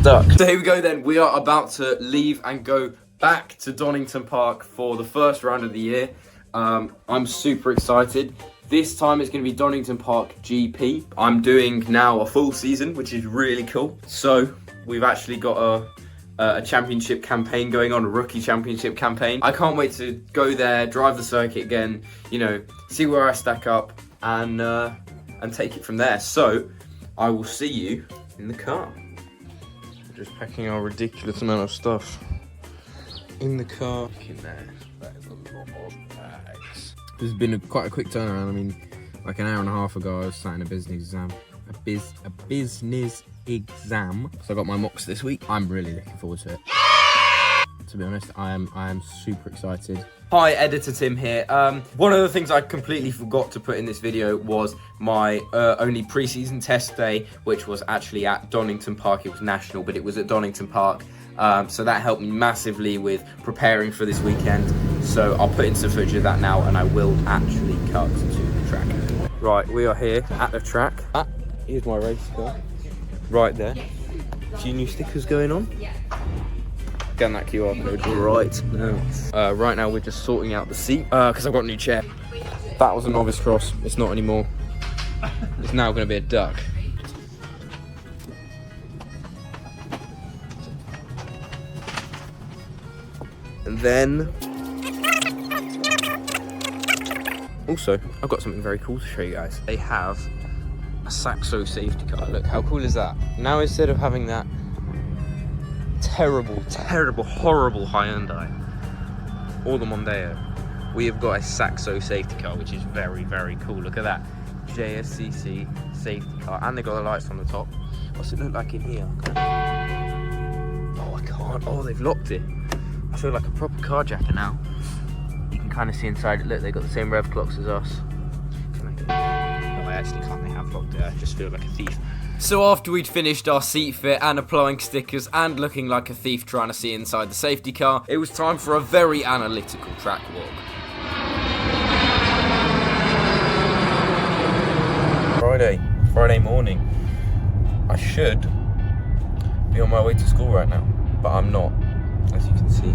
duck. So here we go then. We are about to leave and go back to Donington Park for the first round of the year. I'm super excited. This time it's going to be Donington Park GP. I'm doing now a full season, which is really cool. So we've actually got a championship campaign going on, a rookie championship campaign. I can't wait to go there, drive the circuit again, you know, see where I stack up and take it from there. So I will see you in the car. We're just packing our ridiculous amount of stuff in the car. In there. That is a lot of bags. This has been quite a quick turnaround. I mean, like an hour and a half ago, I was sat in a business exam. A business exam. So I got my mocks this week. I'm really looking forward to it. To be honest, I am super excited. Hi, Editor Tim here. One of the things I completely forgot to put in this video was my only pre-season test day, which was actually at Donington Park. It was national, but it was at Donington Park. So that helped me massively with preparing for this weekend. So I'll put in some footage of that now, and I will actually cut to the track. Right, we are here at the track. Here's my race car. Right there. A few new stickers going on. Yeah. Scan that QR code right now. Right now we're just sorting out the seat because I've got a new chair. That was a novice cross. It's not anymore. It's now going to be a duck. And then also I've got something very cool to show you guys. They have a Saxo safety car. Look, how cool is that? Now instead of having that terrible, horrible Hyundai or the Mondeo, we have got a Saxo safety car, which is very, very cool. Look at that JSCC safety car, and they got the lights on the top. What's it look like in here? Oh, I can't. Oh, they've locked it. I feel like a proper carjacker now. You can kind of see inside it. Look, they've got the same rev clocks as us. No, I actually can't. They have locked it. I just feel like a thief. So after we'd finished our seat fit and applying stickers and looking like a thief trying to see inside the safety car, it was time for a very analytical track walk. Friday morning. I should be on my way to school right now, but I'm not. As you can see,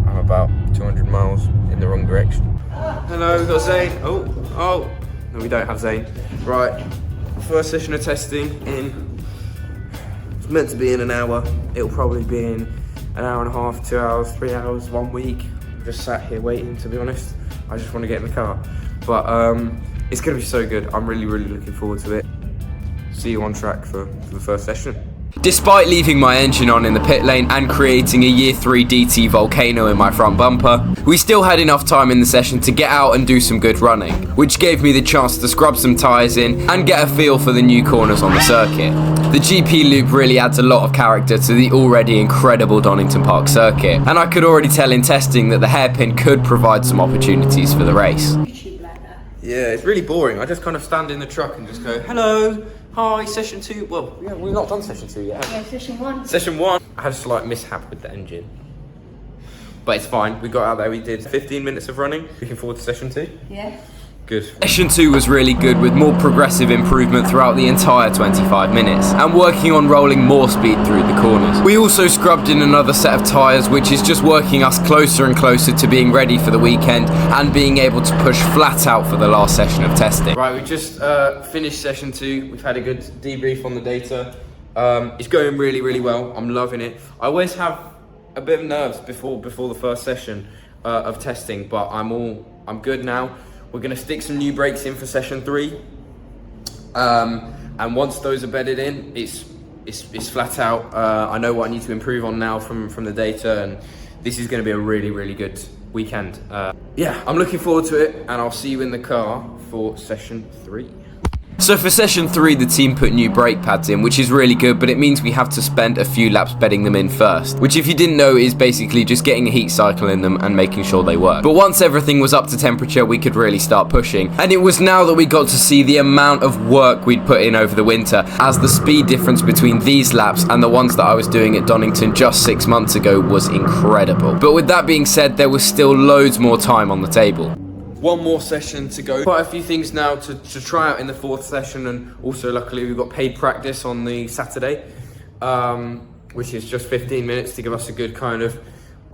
I'm about 200 miles in the wrong direction. Hello, we've got Zane. Oh, no, we don't have Zane. Right, first session of testing in, it's meant to be in an hour. It'll probably be in an hour and a half, 2 hours, 3 hours, 1 week. I'm just sat here waiting, to be honest. I just want to get in the car. But it's going to be so good. I'm really looking forward to it. See you on track for the first session. Despite leaving my engine on in the pit lane and creating a year 3 DT volcano in my front bumper, we still had enough time in the session to get out and do some good running, which gave me the chance to scrub some tyres in and get a feel for the new corners on the circuit. The GP loop really adds a lot of character to the already incredible Donington Park circuit, and I could already tell in testing that the hairpin could provide some opportunities for the race. Yeah, it's really boring. I just kind of stand in the truck and just go, hello. Hi, session 2. Well, yeah, we've not done session 2 yet. Yeah, session 1. Session 1. I had a slight mishap with the engine, but it's fine. We got out there. We did 15 minutes of running. Looking forward to session 2. Yeah. Good. Session 2 was really good, with more progressive improvement throughout the entire 25 minutes and working on rolling more speed through the corners. We also scrubbed in another set of tyres, which is just working us closer and closer to being ready for the weekend and being able to push flat out for the last session of testing. Right, we just finished session 2. We've had a good debrief on the data. It's going really well. I'm loving it. I always have a bit of nerves before the first session of testing, but I'm good now. We're going to stick some new brakes in for session 3, and once those are bedded in, it's flat out. I know what I need to improve on now from the data, and this is going to be a really good weekend. Yeah, I'm looking forward to it, and I'll see you in the car for session 3. So for session 3, the team put new brake pads in, which is really good, but it means we have to spend a few laps bedding them in first, which, if you didn't know, is basically just getting a heat cycle in them and making sure they work. But once everything was up to temperature, we could really start pushing, and it was now that we got to see the amount of work we'd put in over the winter, as the speed difference between these laps and the ones that I was doing at Donington just 6 months ago was incredible. But with that being said, there was still loads more time on the table. One more session to go. Quite a few things now to try out in the 4th session, and also luckily we've got paid practice on the Saturday. which is just 15 minutes to give us a good kind of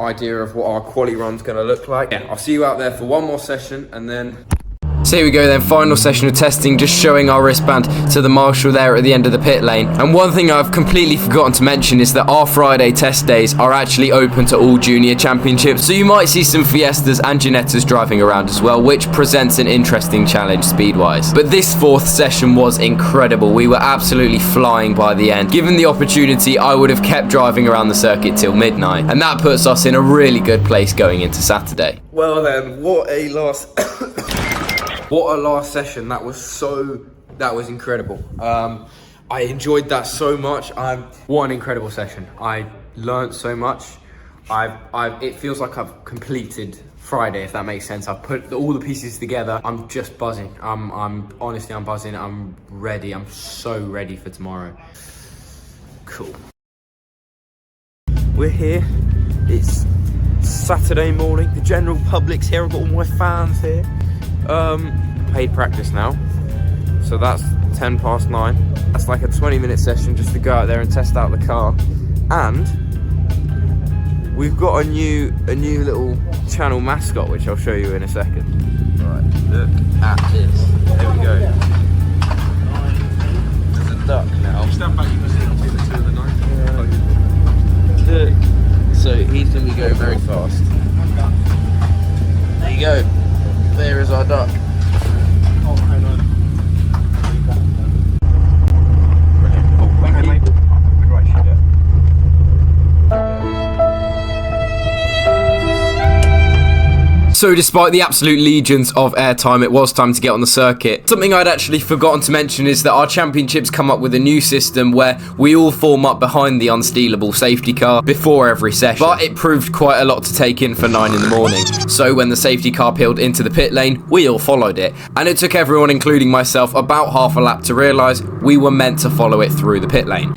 idea of what our quali run's going to look like. Yeah, I'll see you out there for one more session and then... So here we go then, final session of testing, just showing our wristband to the marshal there at the end of the pit lane. And one thing I've completely forgotten to mention is that our Friday test days are actually open to all junior championships, so you might see some Fiestas and Ginettas driving around as well, which presents an interesting challenge speed-wise. But this fourth session was incredible. We were absolutely flying by the end. Given the opportunity, I would have kept driving around the circuit till midnight, and that puts us in a really good place going into Saturday. Well then, what a last... What a last session. That was incredible. I enjoyed that so much. What an incredible session. I learned so much. It feels like I've completed Friday, if that makes sense. I've put all the pieces together. I'm just buzzing. Honestly, I'm buzzing. I'm ready. I'm so ready for tomorrow. Cool. We're here. It's Saturday morning. The general public's here. I've got all my fans here. Paid practice now, so that's 10 past 9. That's like a 20-minute session just to go out there and test out the car. And we've got a new little channel mascot, which I'll show you in a second. Right, look at this. There we go. There's a duck now. Stand back, you can see between the two of the nine. Look. So he's going to be going very fast. There you go. There is our duck. Oh, hang on. Brilliant. Oh, okay, mate. Right, shit, yeah. So despite the absolute legions of airtime, it was time to get on the circuit. Something I'd actually forgotten to mention is that our championships come up with a new system where we all form up behind the unstealable safety car before every session. But it proved quite a lot to take in for 9 in the morning. So when the safety car peeled into the pit lane, we all followed it. And it took everyone, including myself, about half a lap to realise we were meant to follow it through the pit lane.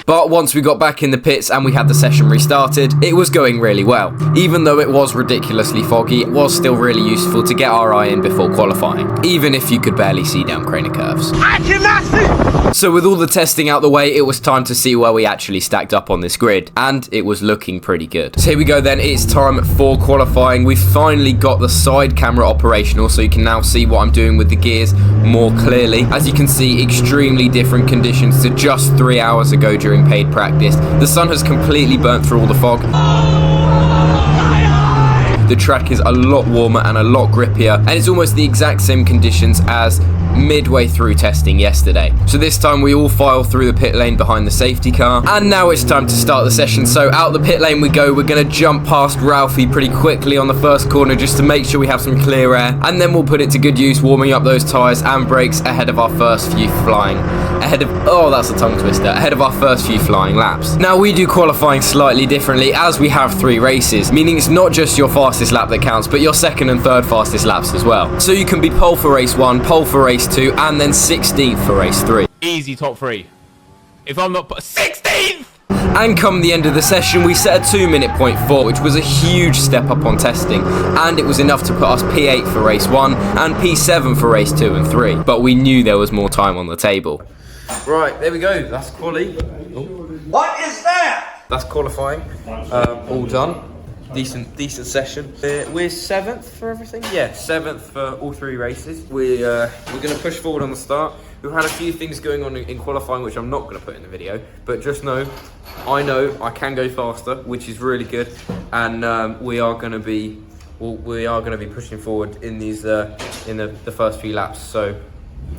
But once we got back in the pits and we had the session restarted, it was going really well. Even though it was ridiculously foggy, it was still really useful to get our eye in before qualifying, even if you could barely see down Craner curves. So with all the testing out the way, it was time to see where we actually stacked up on this grid, and it was looking pretty good. So here we go then, it's time for qualifying. We've finally got the side camera operational, so you can now see what I'm doing with the gears more clearly. As you can see, extremely different conditions to just 3 hours ago during paid practice. The sun has completely burnt through all the fog. The track is a lot warmer and a lot grippier, and it's almost the exact same conditions as midway through testing yesterday. So this time we all file through the pit lane behind the safety car, and now it's time to start the session. So out the pit lane we go. We're going to jump past Ralphie pretty quickly on the first corner just to make sure we have some clear air, and then we'll put it to good use warming up those tyres and brakes ahead of our first few flying laps. Now we do qualifying slightly differently, as we have 3 races, meaning it's not just your fastest lap that counts, but your second and third fastest laps as well. So you can be pole for race 1, pole for race 2, and then 16th for race 3. Easy top 3. If I'm not 16th! And come the end of the session, we set a 2-minute .4, which was a huge step up on testing, and it was enough to put us P8 for race 1 and P7 for race 2 and 3. But we knew there was more time on the table. Right, there we go. That's quali. Oh. What is that? That's qualifying. All done. Decent session. We're 7th for everything. Yeah, 7th for all 3 races. We're going to push forward on the start. We've had a few things going on in qualifying, which I'm not going to put in the video. But just know I can go faster, which is really good, and we are going to be pushing forward in these in the first few laps. So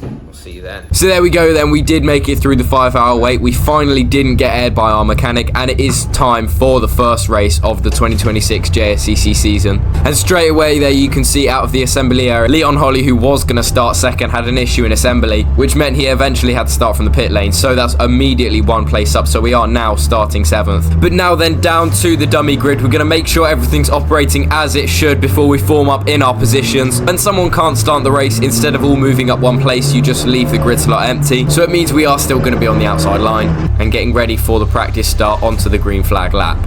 we'll see you then. So there we go then, we did make it through the 5-hour wait. We finally didn't get aired by our mechanic, and it is time for the first race of the 2026 JSCC season. And straight away there you can see out of the assembly area, Leon Holly, who was going to start second, had an issue in assembly, which meant he eventually had to start from the pit lane. So that's immediately 1 place up, so we are now starting 7th. But now then, down to the dummy grid. We're going to make sure everything's operating as it should before we form up in our positions. And someone can't start the race, instead of all moving up 1 place, you just leave the grid slot empty. So it means we are still going to be on the outside line and getting ready for the practice start onto the green flag lap.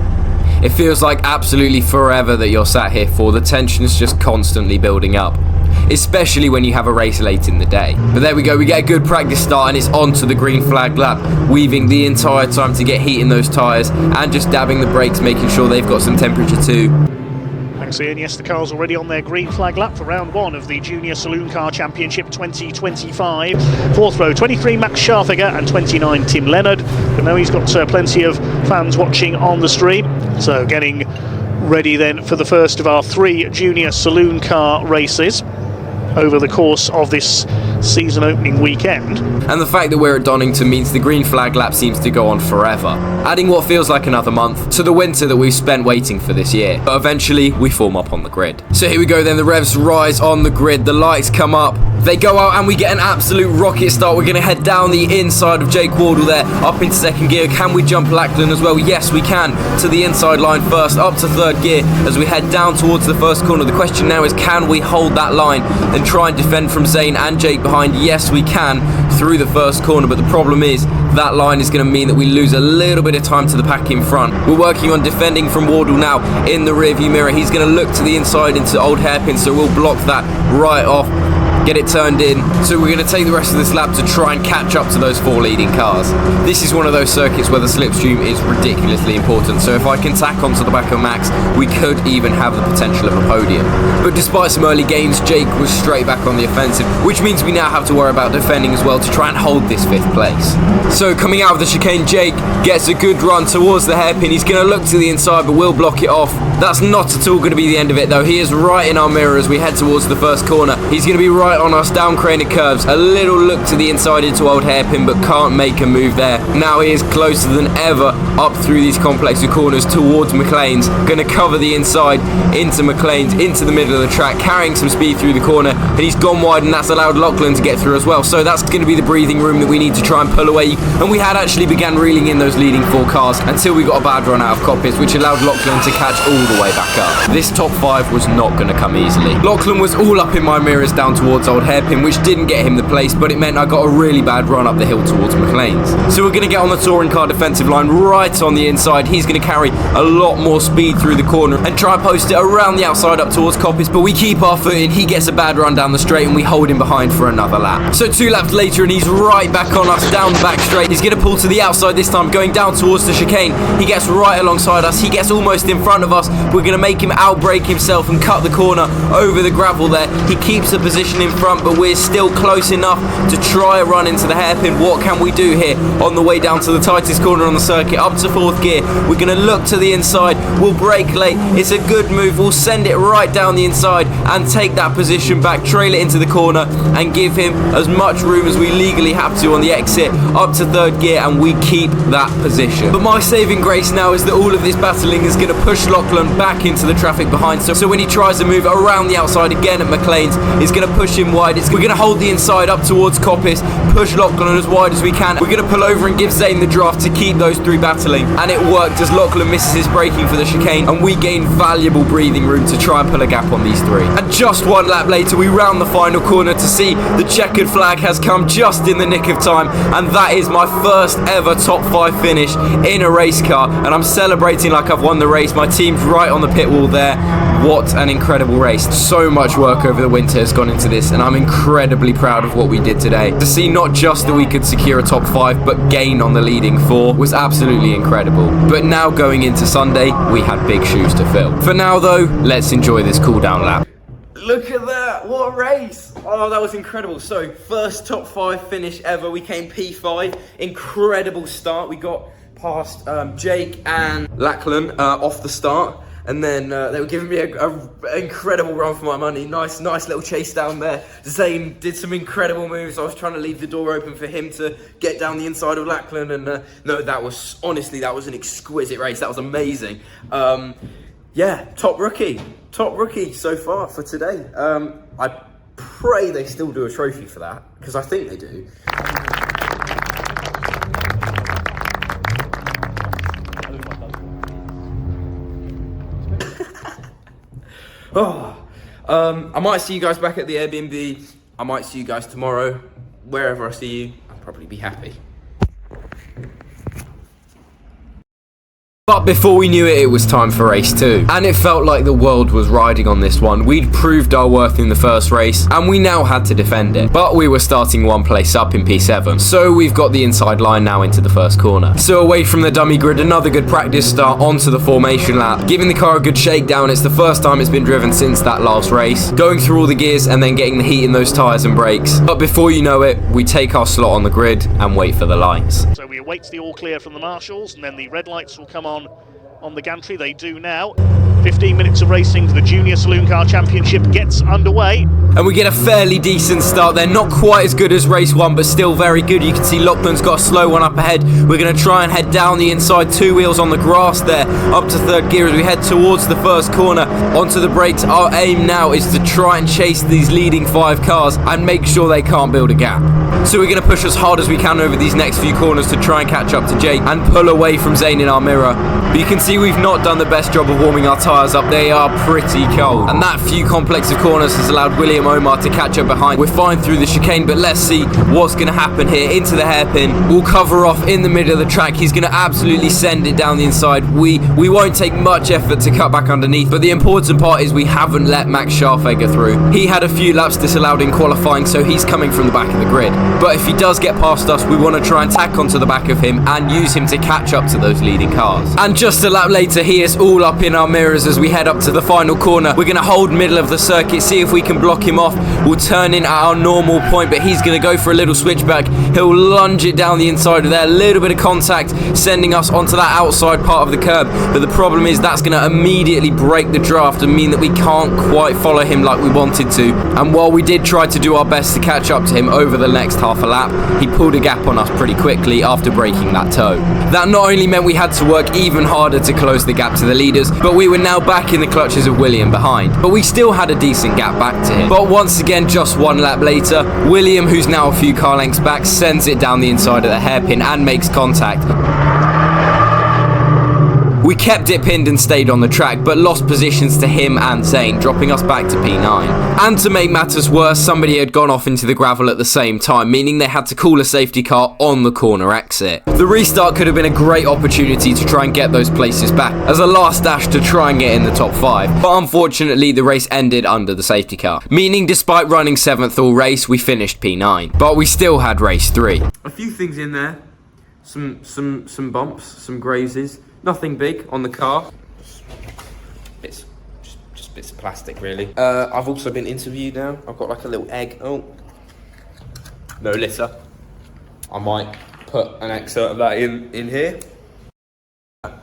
It feels like absolutely forever that you're sat here for. The tension's just constantly building up. especially when you have a race late in the day. But there we go, we get a good practice start and it's on to the green flag lap, weaving the entire time to get heat in those tyres and just dabbing the brakes, making sure they've got some temperature too. Thanks Ian. Yes, the car's already on their green flag lap for round 1 of the Junior Saloon Car Championship 2025. Fourth row, 23 Max Scharfiger and 29 Tim Leonard. But now he's got plenty of fans watching on the stream. So getting ready then for the first of our 3 Junior Saloon Car races over the course of this season opening weekend. And the fact that we're at Donington means the green flag lap seems to go on forever, adding what feels like another month to the winter that we've spent waiting for this year. But eventually we form up on the grid. So here we go then, the revs rise on the grid, the lights come up, they go out and we get an absolute rocket start. We're going to head down the inside of Jake Wardle there, up into second gear. Can we jump Lachlan as well? Yes, we can. To the inside line first, up to third gear as we head down towards the first corner. The question now is, can we hold that line and try and defend from Zane and Jake behind? Yes, we can through the first corner, but the problem is that line is going to mean that we lose a little bit of time to the pack in front. We're working on defending from Wardle now in the rearview mirror. He's going to look to the inside into Old Hairpin, so we'll block that right off, get it turned in. So we're going to take the rest of this lap to try and catch up to those 4 leading cars. This is one of those circuits where the slipstream is ridiculously important, so if I can tack onto the back of Max, we could even have the potential of a podium. But despite some early gains, Jake was straight back on the offensive, which means we now have to worry about defending as well to try and hold this 5th place. So coming out of the chicane, Jake gets a good run towards the hairpin. He's going to look to the inside, but we'll block it off. That's not at all going to be the end of it though. He is right in our mirror as we head towards the first corner. He's going to be right on us, down craner curves. A little look to the inside into Old Hairpin, but can't make a move there. Now he is closer than ever up through these complex of corners towards McLean's. Going to cover the inside into McLean's, into the middle of the track, carrying some speed through the corner, and he's gone wide, and that's allowed Lachlan to get through as well. So that's going to be the breathing room that we need to try and pull away. And we had actually began reeling in those leading 4 cars until we got a bad run out of Coppice, which allowed Lachlan to catch all the way back up. This top 5 was not going to come easily. Lachlan was all up in my mirrors down towards Old Hairpin, which didn't get him the place, but it meant I got a really bad run up the hill towards McLean's. So we're going to get on the touring car defensive line right on the inside. He's going to carry a lot more speed through the corner and try and post it around the outside up towards Coppice, but we keep our foot in. He gets a bad run down the straight and we hold him behind for another lap. So 2 laps later and he's right back on us down the back straight. He's going to pull to the outside this time, going down towards the chicane. He gets right alongside us. He gets almost in front of us. We're going to make him outbrake himself and cut the corner over the gravel there. He keeps the position in front, but we're still close enough to try a run into the hairpin. What can we do here on the way down to the tightest corner on the circuit, up to 4th gear? We're going to look to the inside. We'll brake late. It's a good move. We'll send it right down the inside and take that position back, trail it into the corner and give him as much room as we legally have to on the exit up to 3rd gear, and we keep that position. But my saving grace now is that all of this battling is going to push Lachlan back into the traffic behind. So when he tries to move around the outside again at McLean's, it's going to push him wide. We're going to hold the inside up towards Coppice, push Lachlan as wide as we can. We're going to pull over and give Zane the draft to keep those 3 battling, and it worked as Lachlan misses his braking for the chicane and we gain valuable breathing room to try and pull a gap on these 3. And just 1 lap later we round the final corner to see the checkered flag has come just in the nick of time, and that is my first ever top 5 finish in a race car, and I'm celebrating like I've won the race. My team's right on the pit wall there. What an incredible race. So much work over the winter has gone into this, and I'm incredibly proud of what we did today. To see not just that we could secure a top 5 but gain on the leading 4 was absolutely incredible. But now going into Sunday, we had big shoes to fill. For now though, let's enjoy this cool down lap. Look at that, what a race. Oh, that was incredible. So first top 5 finish ever. We came P5, incredible start. We got past Jake and Lachlan off the start. And then they were giving me an incredible run for my money. Nice little chase down there. Zane did some incredible moves. I was trying to leave the door open for him to get down the inside of Lachlan. And no, that was, honestly, that was an exquisite race. That was amazing. Yeah, top rookie so far for today. I pray they still do a trophy for that, because I think they do. I might see you guys back at the Airbnb. I might see you guys tomorrow. Wherever I see you, I'll probably be happy. But before we knew it, it was time for race 2. And it felt like the world was riding on this one. We'd proved our worth in the first race, and we now had to defend it. But we were starting one place up in P7, so we've got the inside line now into the first corner. So away from the dummy grid, another good practice start onto the formation lap, giving the car a good shakedown. It's the first time it's been driven since that last race. Going through all the gears and then getting the heat in those tyres and brakes. But before you know it, we take our slot on the grid and wait for the lights. So we await the all clear from the marshals, and then the red lights will come on the gantry. They do now. 15 minutes of racing for the Junior Saloon Car Championship gets underway. And we get a fairly decent start there. Not quite as good as race 1, but still very good. You can see Lachlan's got a slow one up ahead. We're going to try and head down the inside, 2 wheels on the grass there, up to third gear as we head towards the first corner. Onto the brakes. Our aim now is to try and chase these leading 5 cars and make sure they can't build a gap. So we're going to push as hard as we can over these next few corners to try and catch up to Jake and pull away from Zane in our mirror. But you can see we've not done the best job of warming our tyres up. They are pretty cold. And that few complex of corners has allowed William Omar to catch up behind. We're fine through the chicane, but let's see what's going to happen here. Into the hairpin. We'll cover off in the middle of the track. He's going to absolutely send it down the inside. We won't take much effort to cut back underneath, but the important part is we haven't let Max Scharfegger through. He had a few laps disallowed in qualifying, so he's coming from the back of the grid. But if he does get past us, we want to try and tack onto the back of him and use him to catch up to those leading cars. And just a lap later, he is all up in our mirrors as we head up to the final corner. We're going to hold middle of the circuit, see if we can block him off. We'll turn in at our normal point, but he's going to go for a little switchback. He'll lunge it down the inside of there, a little bit of contact, sending us onto that outside part of the curb. But the problem is that's going to immediately break the draft and mean that we can't quite follow him like we wanted to. And while we did try to do our best to catch up to him over the next half a lap, he pulled a gap on us pretty quickly after breaking that toe. That not only meant we had to work even harder to close the gap to the leaders, but we were now back in the clutches of William behind. But we still had a decent gap back to him. But once again, just 1 lap later, William, who's now a few car lengths back, sends it down the inside of the hairpin and makes contact. We kept it pinned and stayed on the track, but lost positions to him and Zane, dropping us back to P9. And to make matters worse, somebody had gone off into the gravel at the same time, meaning they had to call a safety car on the corner exit. The restart could have been a great opportunity to try and get those places back, as a last dash to try and get in the top 5. But unfortunately, the race ended under the safety car, meaning despite running 7th all race, we finished P9. But we still had race 3. A few things in there. Some bumps, some grazes. Nothing big on the car. Just bits of plastic, really. I've also been interviewed now. I've got like a little egg. Oh, no litter. I might put an excerpt of that in here.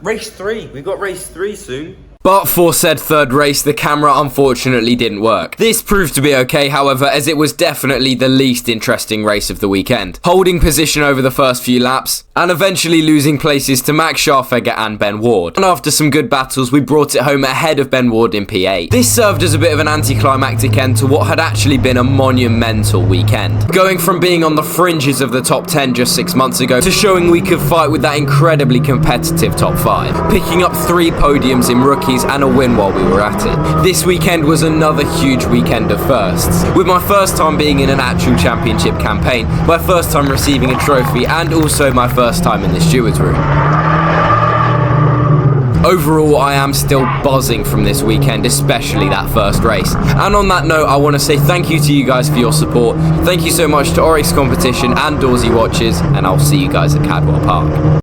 Race 3. We've got race 3 soon. But for said third race, the camera unfortunately didn't work. This proved to be okay, however, as it was definitely the least interesting race of the weekend. Holding position over the first few laps, and eventually losing places to Max Scharfegger and Ben Ward. And after some good battles, we brought it home ahead of Ben Ward in P8. This served as a bit of an anticlimactic end to what had actually been a monumental weekend. Going from being on the fringes of the top 10 just 6 months ago, to showing we could fight with that incredibly competitive top 5. Picking up 3 podiums in rookies and a win while we were at it. This weekend was another huge weekend of firsts, with my first time being in an actual championship campaign, my first time receiving a trophy, and also my first time in the stewards room. Overall, I am still buzzing from this weekend, especially that first race. And on that note, I want to say thank you to you guys for your support. Thank you so much to Oryx Competition and Dawsey Watches, and I'll see you guys at Cadwell Park.